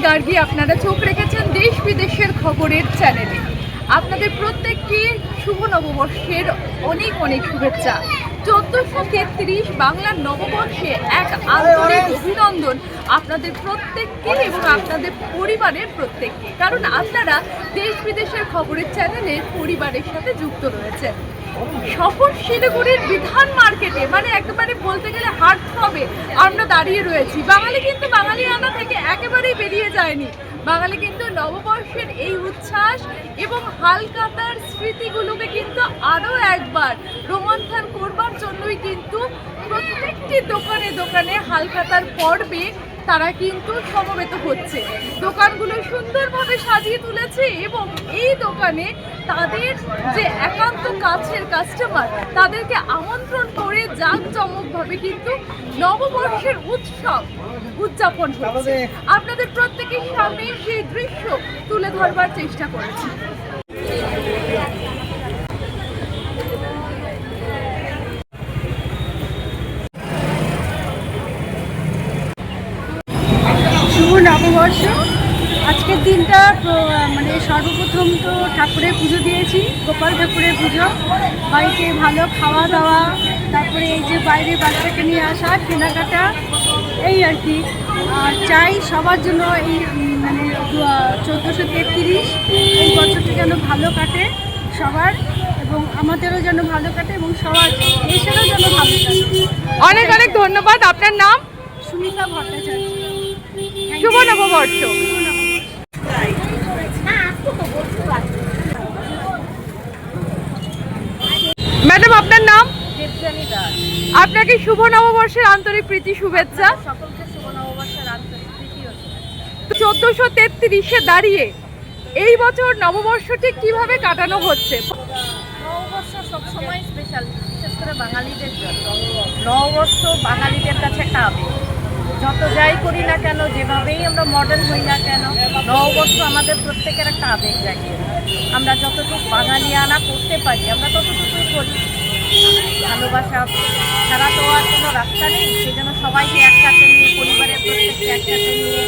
গার্গী। আপনারা চোখ রেখেছেন দেশ বিদেশের খবরের চ্যানেলে। আপনাদের প্রত্যেককে শুভ নববর্ষের অনেক অনেক শুভেচ্ছা। 1433 বাংলার নববর্ষে এক আন্তরিক অভিনন্দন আপনাদের প্রত্যেককে এবং আপনাদের পরিবারের প্রত্যেককে, কারণ আপনারা দেশ বিদেশের খবরের চ্যানেলে পরিবারের সাথে যুক্ত রয়েছেন। শহর শিলিগুড়ির বিধান মার্কেটে, মানে একেবারে বলতে গেলে হার্ট থ্রবে আমরা দাঁড়িয়ে রয়েছি। বাঙালি কিন্তু বাঙালিয়ানা থেকে একেবারেই বেরিয়ে যায়নি। বাঙালি কিন্তু নববর্ষের এই উচ্ছ্বাস এবং হালকাতার স্মৃতিগুলোকে কিন্তু আরও একবার রোমন্থন করবার জন্যই কিন্তু প্রত্যেকটি দোকানে দোকানে হালকাতার পর্বে তারা কিন্তু সমবেত হচ্ছে। দোকানগুলো সুন্দরভাবে সাজিয়ে তুলেছে এবং এই দোকানে তাদের যে একান্ত কাছের কাস্টমার তাদেরকে আমন্ত্রণ করে জাঁকজমকভাবে কিন্তু নববর্ষের উৎসব উদযাপন হচ্ছে। আপনাদের প্রত্যেকের সামনে সেই দৃশ্য তুলে ধরবার চেষ্টা করেছি। শুভ নববর্ষ। আজকের দিনটা মানে সর্বপ্রথম তো ঠাকুরের পুজো দিয়েছি, গোপাল ঠাকুরের পুজো। বাড়িতে ভালো খাওয়া দাওয়া, তারপরে এই যে বাইরে বাচ্চাকে নিয়ে আসা, কেনাকাটা, এই আর কি। আর চাই সবার জন্য এই মানে 1433 এই বছরটা যেন ভালো কাটে সবার, এবং আমাদেরও যেন ভালো কাটে এবং সবার দেশেরও যেন ভালো কাটে। অনেক অনেক ধন্যবাদ। আপনার নাম? সুমিতা ভট্টাচার্য। শুভ নববর্ষ। ম্যাডাম, আপনার নাম? দেবযানী দাস। আপনাকে শুভ নববর্ষের আন্তরিক প্রীতি শুভেচ্ছা। সকলকে শুভ নববর্ষের আন্তরিক প্রীতি ও শুভেচ্ছা। 1433-এ দাঁড়িয়ে এই বছর নববর্ষটি কিভাবে কাটানো হচ্ছে? নববর্ষ সবসময় স্পেশাল, বিশেষ করে বাঙালিদের জন্য। নববর্ষ বাঙালিদের কাছে একটা আবেগ। যত যাই করি না কেন, যেভাবেই আমরা মডার্ন হই না কেন, নববর্ষ আমাদের প্রত্যেকের একটা আবেগ জাগিয়ে। আমরা যতটুকু বাঙালিয়ানা করতে পারি আমরা ততটুকুই করি। ভালোবাসা ছাড়া তো আর কোনো রাস্তা নেই। সেই জন্য সবাইকে একসাথে নিয়ে, পরিবারের প্রত্যেককে একসাথে নিয়ে,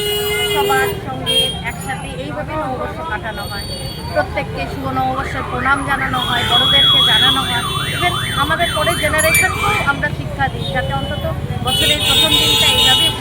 সবার সঙ্গে একসাথে এইভাবে নববর্ষ কাটানো হয়। প্রত্যেককে শুভ নববর্ষের প্রণাম জানানো হয়, বড়োদেরকে জানানো হয়। ইভেন আমাদের পরের জেনারেশনকেও আমরা শিক্ষা দিই, যাতে অন্তত বছরের প্রথম দিনটা এইভাবেই